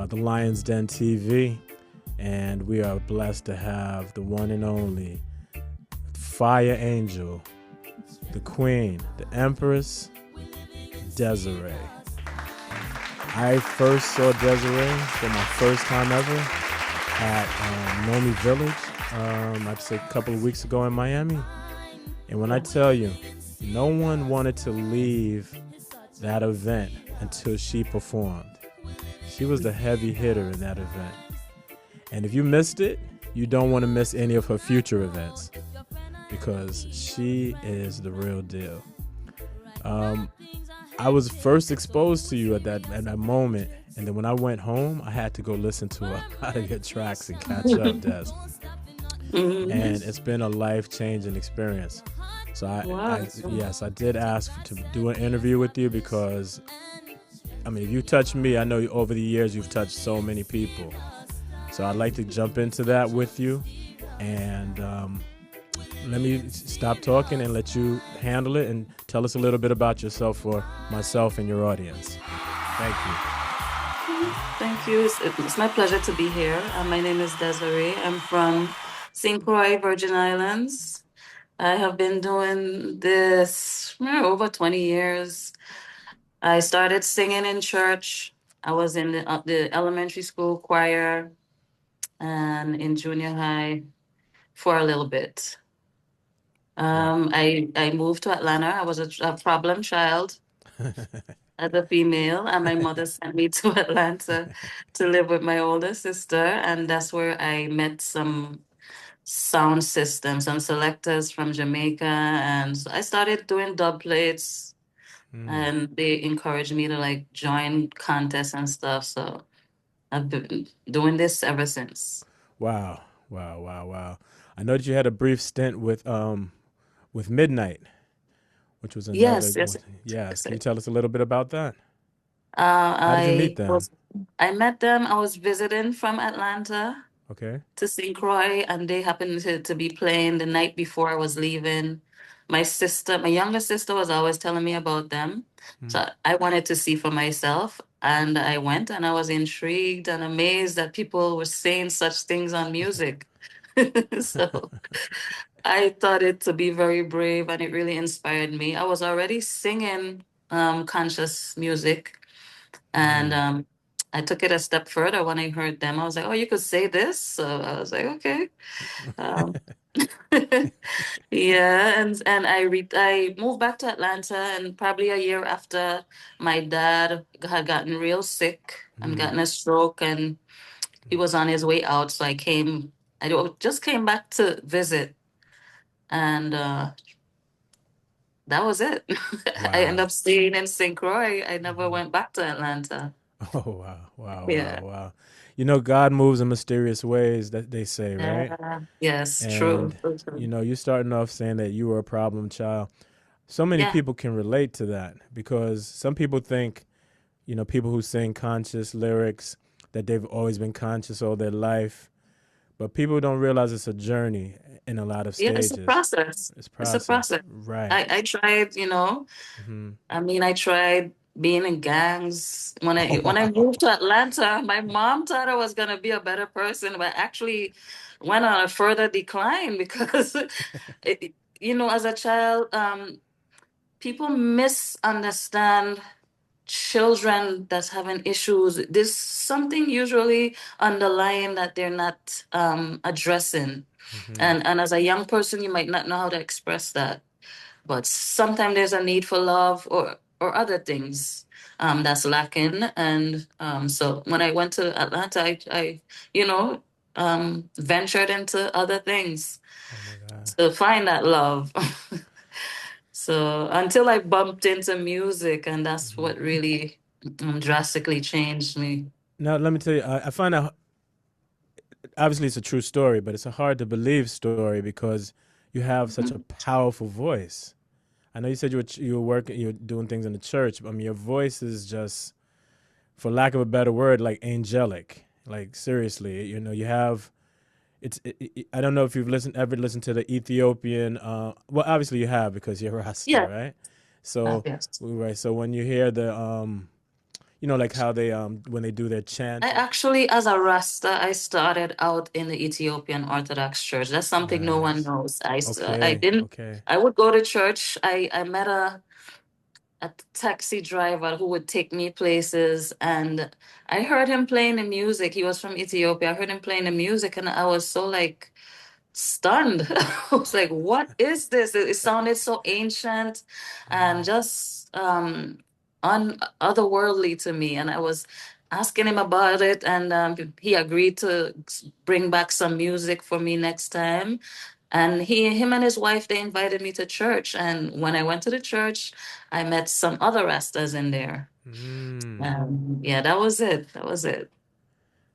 the Lions Den TV, and we are blessed to have the one and only Fire Angel, the Queen, the Empress, Dezarie. I first saw Dezarie for my first time ever at Nomi Village, I'd say a couple of weeks ago in Miami. And when I tell you, no one wanted to leave that event until she performed. She was the heavy hitter in that event. And if you missed it, you don't want to miss any of her future events because she is the real deal. I was first exposed to you at that moment, and then when I went home, I had to go listen to a lot of your tracks and catch up, Des. And it's been a life-changing experience. So yes, I did ask to do an interview with you because, I mean, if you touch me, I know over the years you've touched so many people. So I'd like to jump into that with you, and let me stop talking and let you handle it and tell us a little bit about yourself for myself and your audience. Thank you. Thank you. It's my pleasure to be here. My name is Dezarie. I'm from St. Croix, Virgin Islands. I have been doing this over 20 years. I started singing in church. I was in the elementary school choir and in junior high for a little bit. I moved to Atlanta. I was a problem child as a female, and my mother sent me to Atlanta to live with my older sister, and that's where I met some sound systems, some selectors from Jamaica, and so I started doing dub plates, and they encouraged me to like join contests and stuff. So I've been doing this ever since. Wow, wow, wow, wow. I know that you had a brief stint with Midnight, which was another. Yes, yes, Yes, yes. can you tell us a little bit about that? How did you meet I them? was I met them. I was visiting from Atlanta Okay. to St. Croix, and they happened to be playing the night before I was leaving. My younger sister was always telling me about them. So I wanted to see for myself. And I went and I was intrigued and amazed that people were saying such things on music. So I thought it to be very brave and it really inspired me. I was already singing conscious music, and I took it a step further when I heard them. I was like, oh, you could say this. So I was like, okay. Um, yeah, and I moved back to Atlanta, and probably a year after, my dad had gotten real sick and gotten a stroke, and he was on his way out. So just came back to visit, and that was it. I ended Wow. up staying in St. Croix. I never went back to Atlanta. Oh wow, wow, wow, Yeah. wow. You know, God moves in mysterious ways that they say, right? Yes, true. And So true. you starting off saying that you were a problem child. So many Yeah. people can relate to that because some people think, people who sing conscious lyrics that they've always been conscious all their life, but people don't realize it's a journey in a lot of Yeah, it's a stages. process. It's It's a process, process. right? I tried, I mean, I tried being in gangs. Oh When I wow. moved to Atlanta, my mom thought I was gonna be a better person, but actually went on a further decline because as a child, people misunderstand children that's having issues. There's something usually underlying that they're not addressing. And as a young person, you might not know how to express that. But sometimes there's a need for love or other things that's lacking. And so when I went to Atlanta, I ventured into other things Oh my God. to find that love. So until I bumped into music, and that's what really drastically changed me. Now let me tell you, I find out obviously it's a true story, but it's a hard to believe story because you have such a powerful voice. I know you said you were working, you were doing things in the church. But, I mean, your voice is just, for lack of a better word, like angelic. Like seriously, you have. I don't know if you've ever listened to the Ethiopian. Well, obviously you have because you're Rasta, Yeah. right? So Yes. right. So when you hear the like how they when they do their I chanting. actually, as a Rasta, I started out in the Ethiopian Orthodox Church. That's something no one Nice. knows. I Okay. didn't. Okay. I would go to church. I met a taxi driver who would take me places, and I heard him playing the music. He was from Ethiopia. I heard him playing the music, and I was so like stunned. I was like, what is this? It sounded so ancient and Mm, just otherworldly to me. And I was asking him about it, and he agreed to bring back some music for me next time. And him and his wife, they invited me to church. And when I went to the church, I met some other Rastas in there. mm. Yeah, that was it. That was it.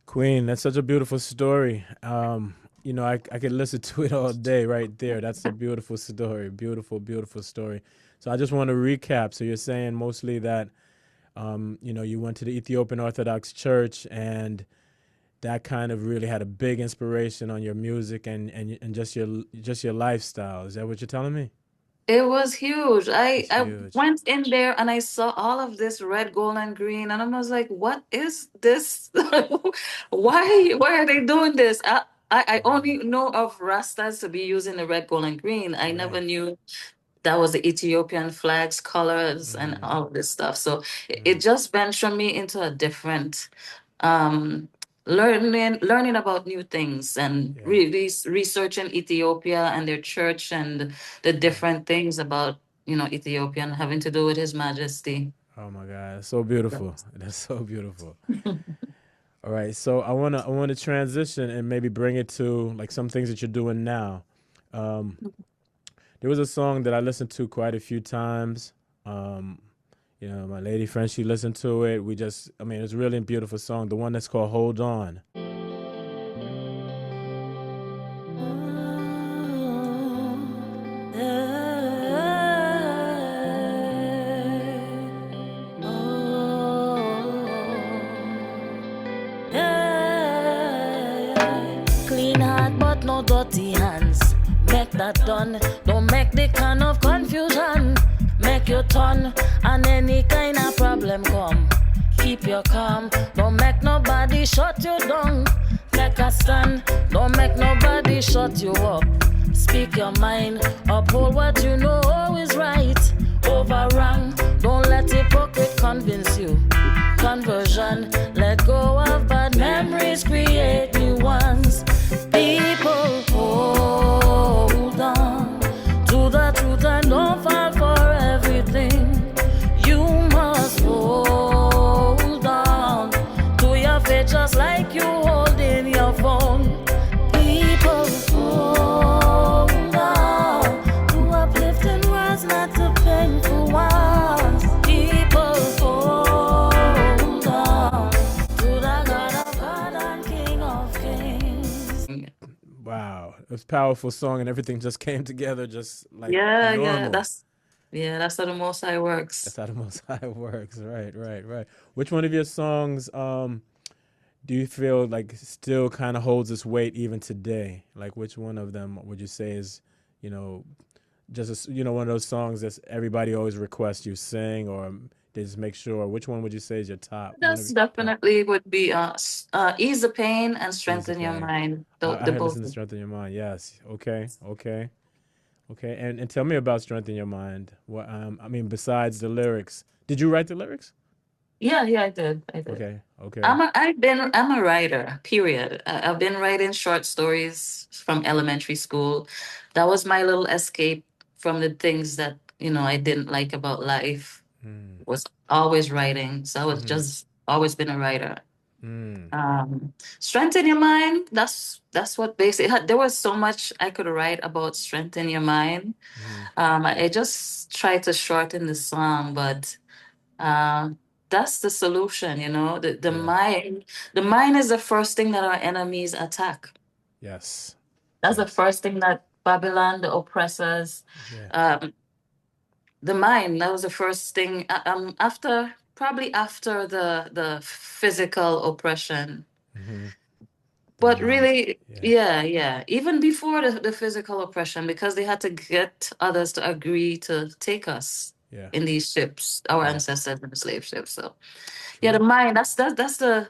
Queen, that's such a beautiful story. I could listen to it all day right there. That's a beautiful story. Beautiful, beautiful story. So I just want to recap. So you're saying mostly that you went to the Ethiopian Orthodox Church and that kind of really had a big inspiration on your music and just your lifestyle. Is that what you're telling me? It was huge. I It's I huge. went in there and I saw all of this red, gold, and green, and I was like, "What is this? Why are they doing this?" I only know of Rastas to be using the red, gold, and green. I never Right. knew that was the Ethiopian flags, colors, and Mm, all of this stuff. So it mm, just ventured me into a different um learning about new things and yeah. really researching Ethiopia and their church and the Right. different things about, Ethiopian having to do with His Majesty. Oh my God, that's so beautiful. That's so beautiful. All right, so I wanna transition and maybe bring it to like some things that you're doing now. Um, there was a song that I listened to quite a few times. Um, my lady friend, she listened to it. I mean, it's really a beautiful song. The one that's called "Hold On." Clean heart but no dirty hands. Make that done. Don't make the kind of confusion. Make your turn and any kind of problem come. Keep your calm. Don't make nobody shut you down. Take a stand. Don't make nobody shut you up. Speak your mind. Uphold what you know is right. Overrun. Don't let hypocrite convince you. Conversion. Let go of bad memories. Create new ones. People hold on to the truth and don't fall for everything. You must hold on to your faith just like you hold in your phone. People hold on to uplifting words, not to painful ones. People hold on to the God of God and King of Kings. Wow, it was a powerful song, and everything just came together just like Yeah, yeah, normal. that's how the Most High works. That's how the Most High works. Right, right, right. Which one of your songs do you feel like still kind of holds its weight even today? Like, which one of them would you say is, you know, one of those songs that everybody always requests you sing, or they just make sure? Which one would you say is your top? One of That's your top. definitely would be ease the pain and Ease the strengthen your pain. mind. I The heard both. listen to Strengthen Your Mind. Yes. Okay. Okay. Okay. And tell me about Strengthen Your Mind. What I mean, besides the lyrics, did you write the lyrics? Yeah, yeah, I did. I did. Okay. Okay. I'm a writer, period. I've been writing short stories from elementary school. That was my little escape from the things that, I didn't like about life. Mm. Was always writing. So I was Mm-hmm. just always been a writer. Mm. Strengthen your mind. That's what basically there was so much I could write about strengthen your mind. Mm-hmm. I just tried to shorten the song, but uh, that's the solution, Yeah. The mind is the first thing that our enemies attack. Yes. That's the Yes. first thing that Babylon, the oppressors, Yeah. um, the mind. That was the first thing. After probably after the physical oppression, Mm-hmm. The but mind. really, Yeah. yeah, yeah. Even before the physical oppression, because they had to get others to agree to take us. Yeah. in these ships, our Yeah. ancestors in the slave ships. So yeah, the True. mind, that's the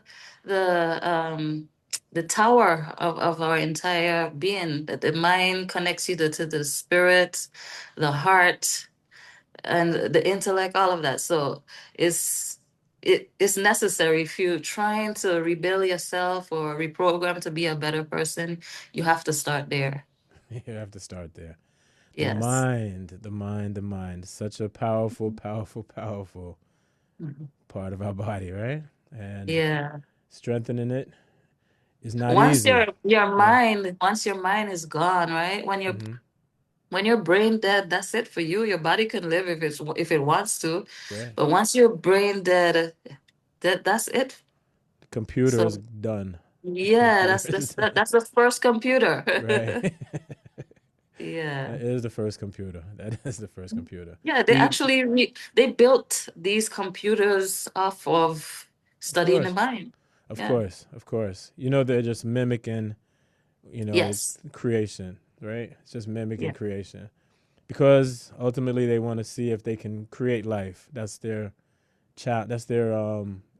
the tower of our entire being. That the mind connects you to the spirit, the heart, and the intellect, all of that. So it's it's necessary if you're trying to rebuild yourself or reprogram to be a better person, you have to start there. You have to start there. The Yes. mind, the mind, the mind. Such a powerful, powerful, powerful Mhm. part of our body, right? And Yeah. strengthening it is not easy. Yeah. Once your mind is gone, right? Mm-hmm. When you're brain dead, that's it for you. Your body can live if it wants to, Right. but once you're brain dead, that's it. The computer is So done. The yeah, computer is done. that's the first computer. Right. Yeah. That is the first computer. That is the first computer. Yeah, Do they you? actually they built these computers off of Of studying the course. mind. Of Yeah. course. Of course. You know, they're just mimicking, Yes. creation, right? It's just mimicking Yeah. creation. Because ultimately they want to see if they can create life. That's their that's their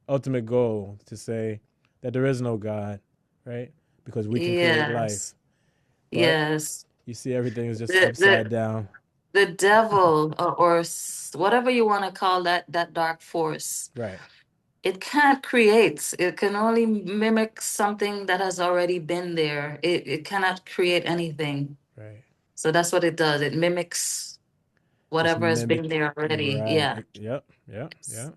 ultimate goal, to say that there is no God, right? Because we can create Yes. life. But Yes. you see everything is just The upside the down. the devil whatever you want to call that dark force, Right. it can't create. It can only mimic something that has already been there. It cannot create anything. Right. So that's what it does. It mimics Just whatever has been mimic. there already. Yeah. Right. Yep. Yep. Yep.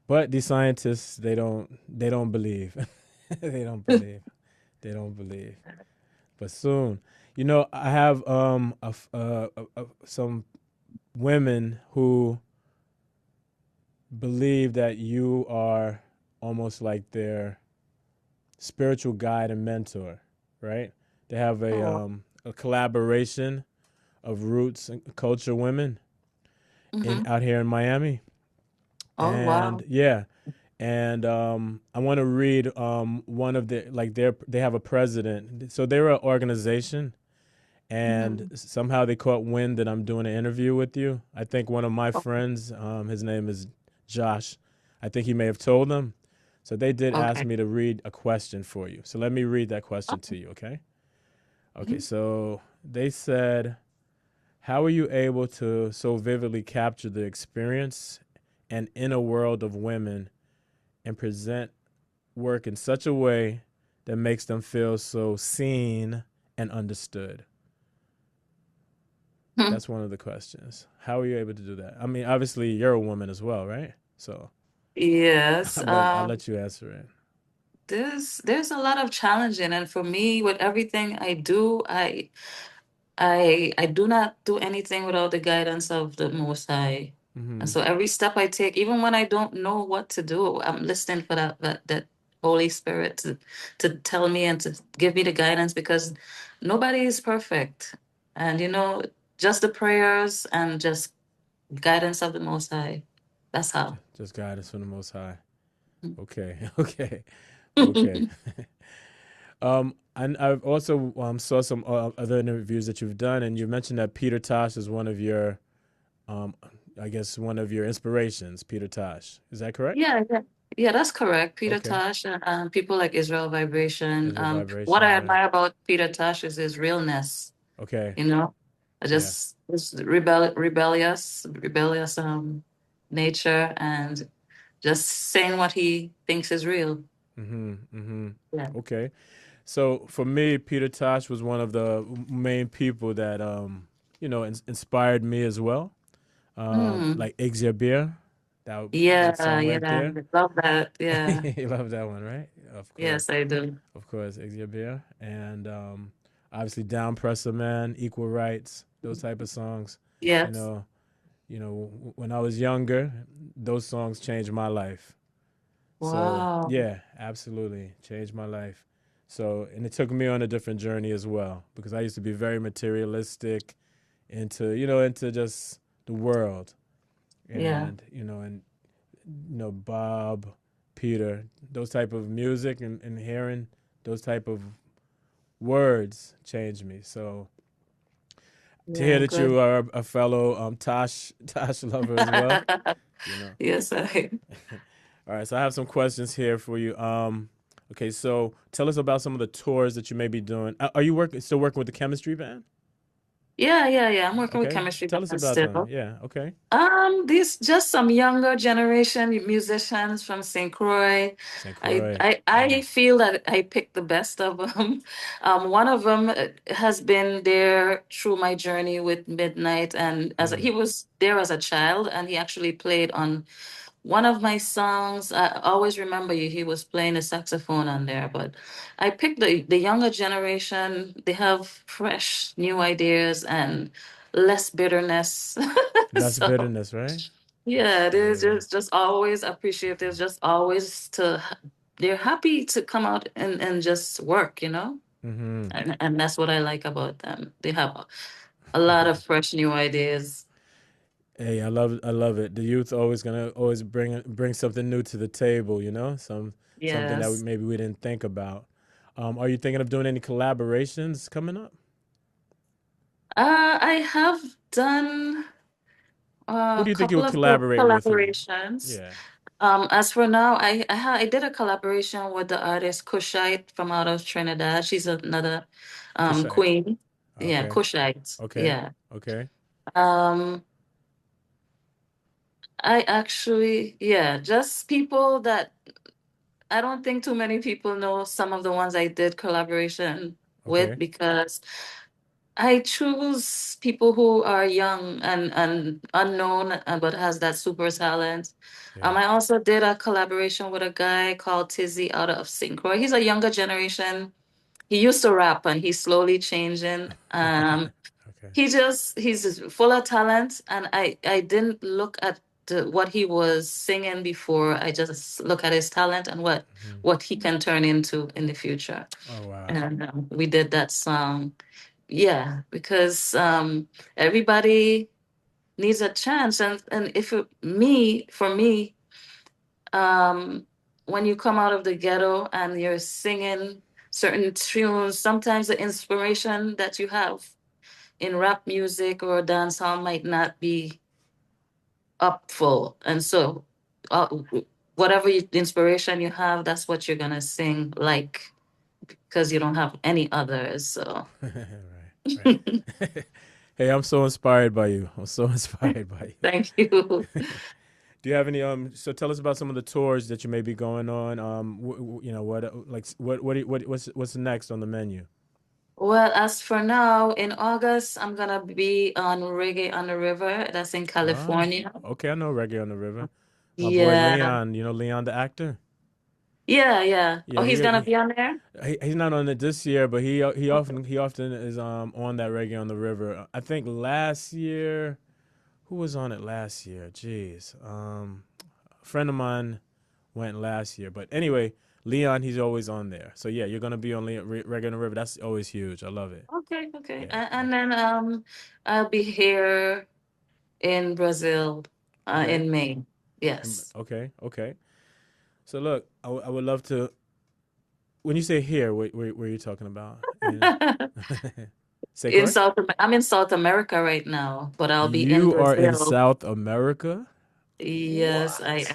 But these scientists, they don't believe. They don't believe. They don't believe. But soon, I have some women who believe that you are almost like their spiritual guide and mentor, right? They have Oh. a collaboration of roots and culture women in Mm-hmm. out here in Miami, Oh and wow. yeah, and I want to read one of the like they have a president, so they're an organization, and Mm-hmm. somehow they caught wind that I'm doing an interview with you. I think one of my Okay. friends, his name is Josh. I think he may have told them. So they did ask Okay. me to read a question for you. So let me read that question Okay. to you, okay? Okay, Mhm. so they said, how are you able to so vividly capture the experience and inner world of women and present work in such a way that makes them feel so seen and understood? Hmm. That's one of the questions. How are you able to do that? I mean, obviously you're a woman as well, right? So, Yes. but I'll let you answer it. There's a lot of challenging, and for me, with everything I do, I do not do anything without the guidance of the Most High. And Mm-hmm. so every step I take, even when I don't know what to do, I'm listening for that Holy Spirit to tell me and to give me the guidance, because nobody is perfect. And just the prayers and just guidance of the Most High. That's how. Just guidance from the Most High. Okay, okay, okay. And I've also saw some other interviews that you've done, and you mentioned that Peter Tosh is one of your, um, I guess, one of your inspirations. Peter Tosh, is that correct? Yeah, yeah, yeah, that's correct. Peter Okay, Tosh and people like Israel Vibration. Israel What I Vibrations, right? admire about Peter Tosh is his realness. Okay, You know, I yeah. just rebellious nature, and just saying what he thinks is real. Mm-hmm. Mm-hmm. Yeah. Okay. So for me, Peter Tosh was one of the main people that inspired me as well. Mm. Like Exia, that Yeah, song yeah, right I there. love that. Yeah. You love that one, right? Yes, I do. Of course, Exia, and obviously Down Presser Man, Equal Rights, those type of songs. You Yes. know, when I was younger, those songs changed my life. So Wow. yeah, absolutely changed my life. So and it took me on a different journey as well, because I used to be very materialistic, into just the world, Yeah. and Bob, Peter, those type of music, and hearing those type of words changed me. So To hear Yeah, that you good. are a fellow Tosh lover as well. You know. Yes, I. All right, so I have some questions here for you. Okay, so tell us about some of the tours that you may be doing. Are you still working with the chemistry band? Yeah. I'm working with Okay, chemistry tell us band about them. still. Yeah, okay. These just some younger generation musicians from St. Croix. St. I, Croix. I I Mm, feel that I picked the best of them. One of them has been there through my journey with Midnight, and he mm. was there as a child, and he actually played on one of my songs. I always remember you. He was playing the saxophone on there, but I picked the younger generation. They have fresh new ideas and less bitterness. Less So bitterness, right? yeah, it is Yeah. just always appreciative, just always they're happy to come out and just work, Mm-hmm. and that's what I like about them. They have a lot of fresh new ideas. Hey, I love it. The youth always gonna always bring something new to the table, something that Yes. maybe we didn't think about. Are you thinking of doing any collaborations coming up? I have done Who a do you think you couple would of collaborate with? collaborations. Yeah, As for now, I did a collaboration with the artist Kushite from out of Trinidad. She's another Kushite. queen. Yeah, Okay, Kushite. okay, Yeah. okay, Um, I actually, yeah, just people that I don't think too many people know some of the ones I did collaboration with okay. because I choose people who are young and unknown but has that super talent. Yeah. I also did a collaboration with a guy called Tizzy out of St. Croix. He's a younger generation. He used to rap and he's slowly changing. Okay. He's just full of talent, and I didn't look at what he was singing before. I just look at his talent and Mhm. what he can turn into in the future. Oh wow. And we did that song. Yeah, because everybody needs a chance, and if it, me for me, um, when you come out of the ghetto and you're singing certain tunes, sometimes the inspiration that you have in rap music or dancehall might not be up full. And so, uh, whatever inspiration you have, that's what you're gonna sing like because you don't have any others. So, Right, right. Hey, I'm so inspired by you. I'm so inspired by thank you. you. Do you have any so tell us about some of the tours that you may be going on. What like what's next on the menu? Well, as for now, in August, I'm gonna be on Reggae on the River. That's in Ah, California. okay, I know Reggae on the River. My boy Yeah, Leon, Leon the actor? yeah. Oh, Yeah, he's gonna be on there? he's not on it this year, but he often is on that Reggae on the River. I think last year, who was on it last year? Jeez. A friend of mine went last year. But anyway, Leon, he's always on there. So yeah, you're gonna be on Reggae on the River. That's always huge. I love it. Okay. Yeah, yeah. And then I'll be here in Brazil Okay. in May. Yes. Okay. Okay. So look, I would love to. When you say here, where are you talking about? Say Croix? I'm in South America right now, but I'll be in You are in Brazil. South America? Yes, I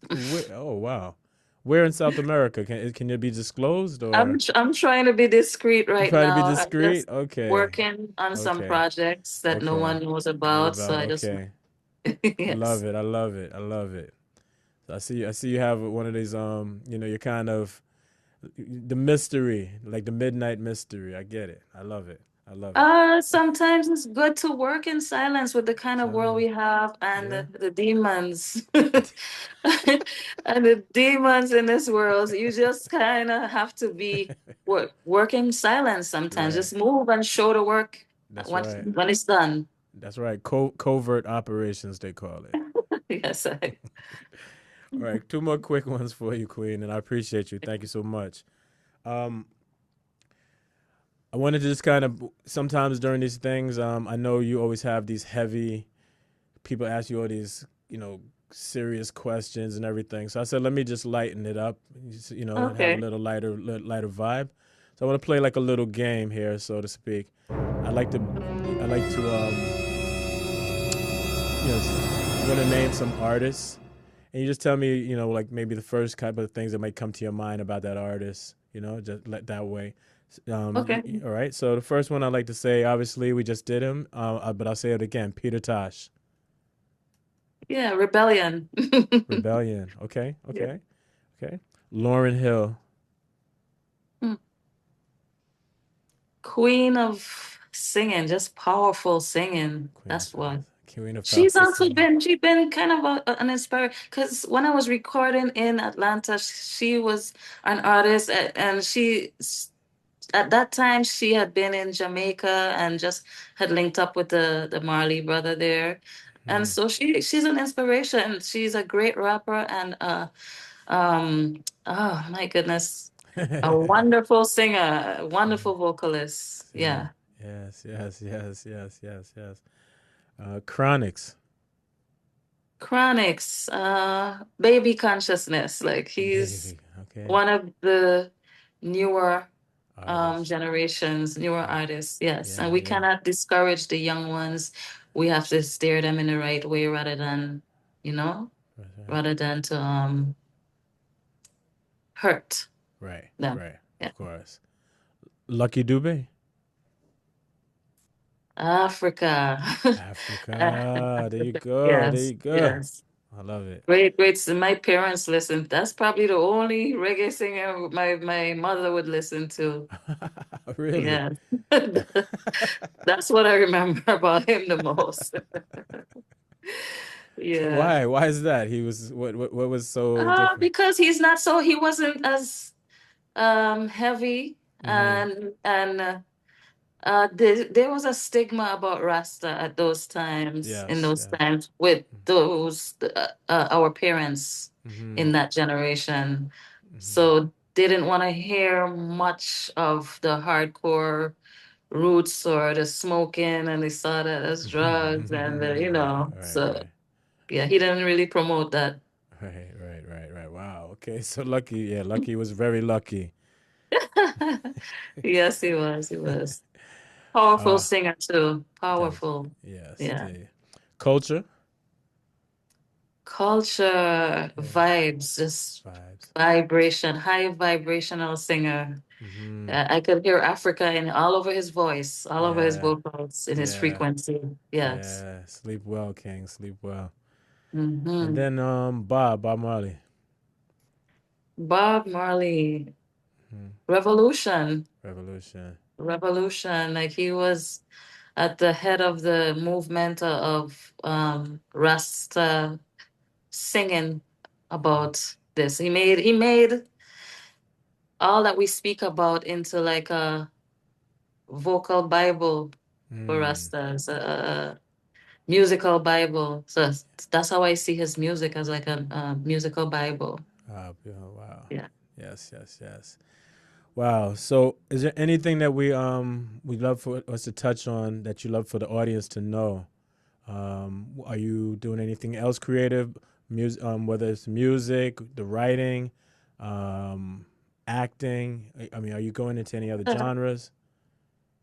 What? am. Oh wow. Where in South America? Can it be disclosed or I'm trying to be discreet you right trying to be now. I'm discreet? just Okay. working on some Okay. projects that no Okay. one knows Know about, so about I just okay. I love yes. it. I love it. I love it. So I see you have one of these you're kind of the mystery, like the midnight mystery. I get it. I love it. I love it. Sometimes it's good to work in silence with the kind of world we Silence. have and Yeah. the demons. And the demons in this world. You just kind of have to be working silence sometimes. Right. Just move and show the work That's when right. when it's done. That's right. Covert operations they call it. Yes, I. All right, two more quick ones for you, Queen, and I appreciate you. Thank you so much. Um, I wanted to just kind of sometimes during these things, I know you always have these heavy people ask you all these, serious questions and everything. So I said, let me just lighten it up, and have a Okay. little lighter vibe. So I want to play like a little game here, so to speak. I like to I like to I'm gonna name some artists, and you just tell me, like maybe the first couple of things that might come to your mind about that artist. Just let that way. Okay. All right. So the first one I'd like to say, obviously, we just did him, but I'll say it again. Peter Tosh, Yeah, Rebellion. Rebellion. Okay. Yeah. Okay. Okay. Lauren Hill, Hmm. Queen of singing, just powerful singing. Queen That's what. of She's Powerful also Singing. been kind of an inspiration because when I was recording in Atlanta, she was an artist and at that time she had been in Jamaica and just had linked up with the Marley brother there. And Mm. so she's an inspiration. She's a great rapper and oh my goodness, a wonderful singer, a wonderful vocalist. Yeah. Yeah. Yes. Yes. Yes. Yes. Yes. Yes. Chronics, Chronix, Baby Consciousness. Like he's baby. Okay. one of the newer Artist. generations, newer Yeah. artists. Yes. And Yeah. we Yeah. cannot discourage the young ones. We have to steer them in the right way you know, Right. Right. rather than to hurt Right. them. Right. Yeah. Of course. Lucky Dube, Africa. Africa. There you Africa. go. There Yes. you go. Yes. I love it. Great, great. So my parents listened. That's probably the only reggae singer my mother would listen to. Really? Yeah. That's what I remember about him the most. Yeah. Why? Why is that? He was what was so different? Because he wasn't as heavy Mm-hmm. and there was a stigma about Rasta at those times, in Yes. those Yes. times with those our parents Mm-hmm. in that generation. Mm-hmm. So they didn't want to hear much of the hardcore roots or the smoking, and they saw that as drugs and Right. Right. so Right. yeah, he didn't really promote that. Right. Right. Right. Right. Wow. Okay. So Lucky. Yeah. Lucky was very lucky. Yes, he was. He was. Powerful Uh. singer too. That. Powerful. Yes. Yeah. The culture. Culture, Yeah. vibes, just Vibes. vibration, high vibrational singer. Mm-hmm. I could hear Africa in all over his voice, all over his Yeah. vocals, in his Yeah. frequency. Yes. Yeah. Sleep well, King. Sleep well. And Hmm. then Bob Marley. Bob Marley, Hmm. Revolution, Revolution. Revolution. Like he was at the head of the movement of Rasta singing about this. He made all that we speak about into like a vocal Bible for Hmm. Rastas, a musical Bible. So that's how I see his music, as like a musical Bible. Yeah, wow. Yeah. Yes, yes, yes. Wow. So, is there anything that we love for us to touch on that you love for the audience to know? Are you doing anything else creative? Music, whether it's music, the writing, um, acting. I mean, are you going into any other genres?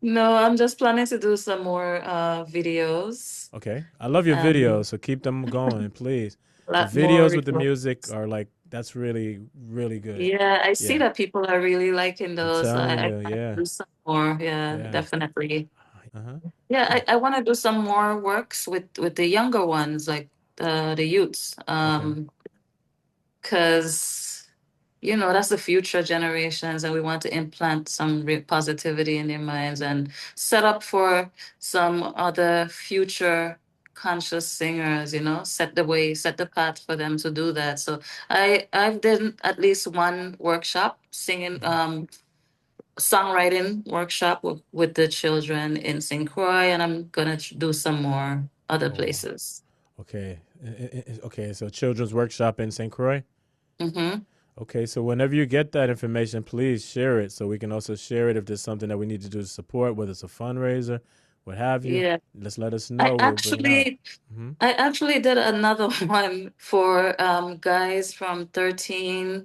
No, I'm just planning to do some more videos Okay. I love your and videos, so keep them going, please. a The lot more videos with the music requests. are like that's really really good. Yeah, I see Yeah. that people are really liking I'm those. telling I you, want yeah. to do some more. Yeah, Yeah. definitely. Uh-huh. Yeah, I want to do some more works with the younger ones, like the youths. Okay. Because that's the future generations, and we want to implant some real positivity in their minds and set up for some other future conscious singers, set the way, set the path for them to do that. So I've done at least one workshop singing Mhm. songwriting workshop with the children in St. Croix, and I'm gonna do some more other Oh wow. places. Okay. Okay, so Children's Workshop in St. Croix. Mm-hmm. Okay, so whenever you get that information, please share it so we can also share it if there's something that we need to do to support, whether it's a fundraiser, what have you. Yeah. Just let us I know. We'll bring it out. actually Hmm. I actually did another one for guys from 13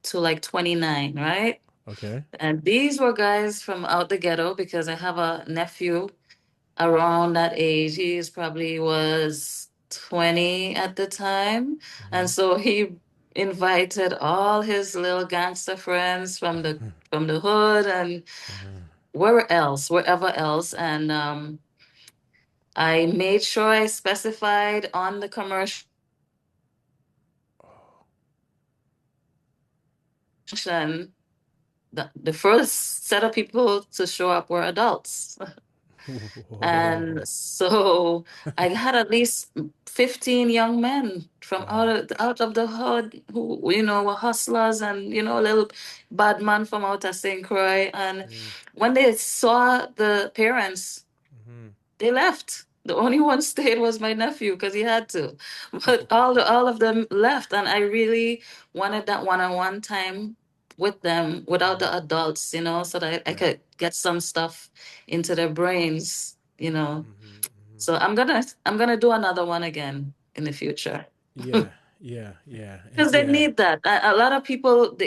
to like 29, right? Okay. And these were guys from out the ghetto because I have a nephew around that age. He probably was 20 at the time. And so he invited all his little gangster friends from the hood and wherever else. And I made sure I specified on the commercial the first set of people to show up were adults. And Whoa. so I had at least 15 young men from Wow. out of the hood who, were hustlers and, little bad man from out of St. Croix. And Mm. when they saw the parents, they left. The only one stayed was my nephew because he had to. But all of them left, and I really wanted that one-on-one time with them without the adults, so that I Right. could get some stuff into their brains. Mm-hmm. Mm-hmm. So I'm gonna do another one again in the future Yeah. Yeah. Yeah. because they Yeah. need that. A lot of people,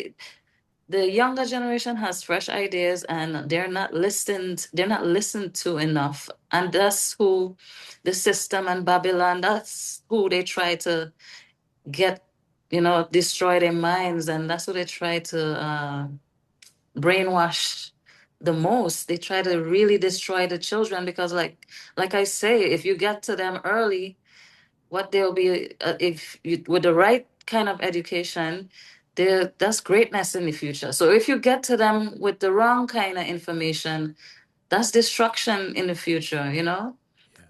the younger generation has fresh ideas and they're not listened to enough, and that's who the system and Babylon, that's who they try to get, destroy their minds, and that's who they try to brainwash the most. They try to really destroy the children because like I say, if you get to them early, what they'll be, if you, with the right kind of education, that's greatness in the future. So if you get to them with the wrong kind of information, that's destruction in the future. Yes.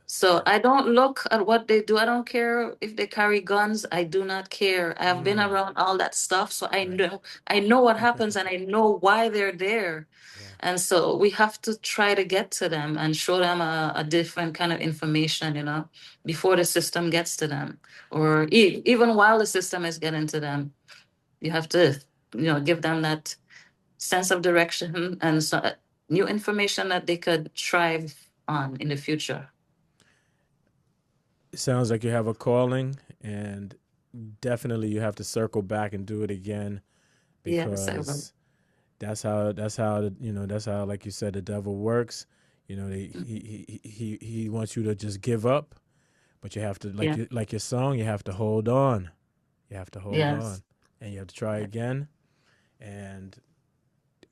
So I don't look at what they do. I don't care if they carry guns. I do not care. I have been Mm. around all that stuff, so I Right. know I know what happens and I know why they're there. Yeah. And so we have to try to get to them and show them a different kind of information, before the system gets to them, or even while the system is getting to them. You have to, give them that sense of direction and so, new information that they could thrive on in the future. It sounds like you have a calling, and definitely you have to circle back and do it again Yes, I will. because that's how like you said the devil works. He wants you to just give up, but you have to Yeah. like your song. You have to hold on. You have to hold Yes. on, and you have to try again. And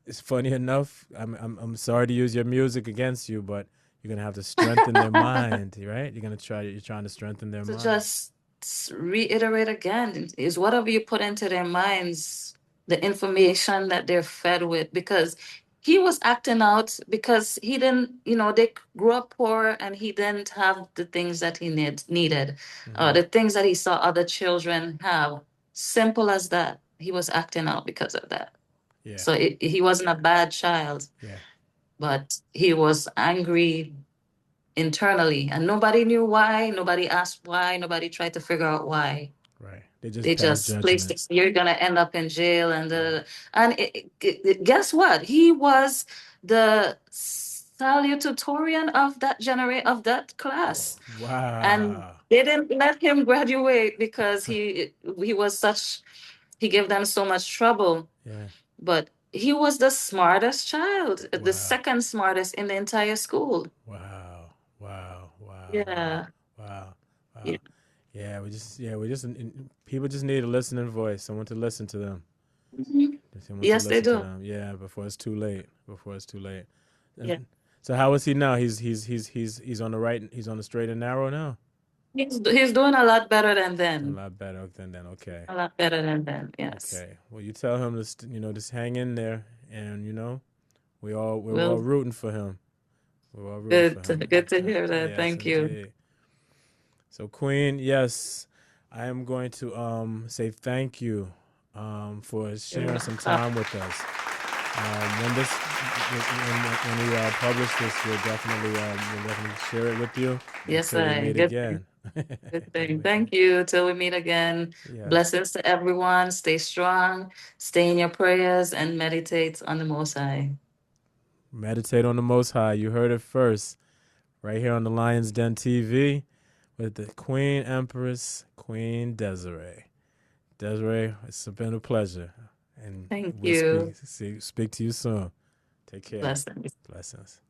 it's funny enough. I'm sorry to use your music against you, but you're gonna have to strengthen their mind, right? You're trying to strengthen their To mind. just reiterate again is whatever you put into their minds, the information that they're fed with, because he was acting out because he didn't, they grew up poor and he didn't have the things that he needed, Hmm. the things that he saw other children have. Simple as that. He was acting out because of that. Yeah. So he wasn't a bad child, Yeah. but he was angry internally, and nobody knew why. Nobody asked why. Nobody tried to figure out why. Right. They just They pass just placed judgment. it. You're gonna end up in jail, and Yeah. guess what? He was the salutatorian of that class, and Wow. they didn't let him graduate because he was such. He gave them so much trouble, Yeah. but he was the smartest child, the Wow. second smartest in the entire school. Wow. Wow. Wow. Wow. Yeah. Wow. Yeah. Wow. We just people just need a listening voice, someone to listen to them. Mhm. Someone to Yes, they listen to do. them. Yeah, before it's too late. Before it's too late. Yeah. And so how is he now? He's on the right. He's on the straight and narrow now. He's doing a lot better than A then. lot better than then. Okay. A lot better than then. Yes. Okay. Well, you tell him to just hang in there, and we're all Well, rooting for him. We're all rooting for good to, him. good to Okay. hear that. Yes, Thank you. indeed. So Queen, yes, I am going to say thank you for sharing some time with us. When we publish this, we'll definitely share it with you Yes, until we I meet good thing. again. Good Until we thing. meet again. Thank you. Till we meet again. Yes. Blessings to everyone. Stay strong. Stay in your prayers and meditate on the Most High. Meditate on the Most High. You heard it first, right here on the Lions Den TV with the Queen Empress, Queen Dezarie. Desiree, it's been a pleasure, and Thank we'll you. speak to you soon. Take care. Blessings. Blessings.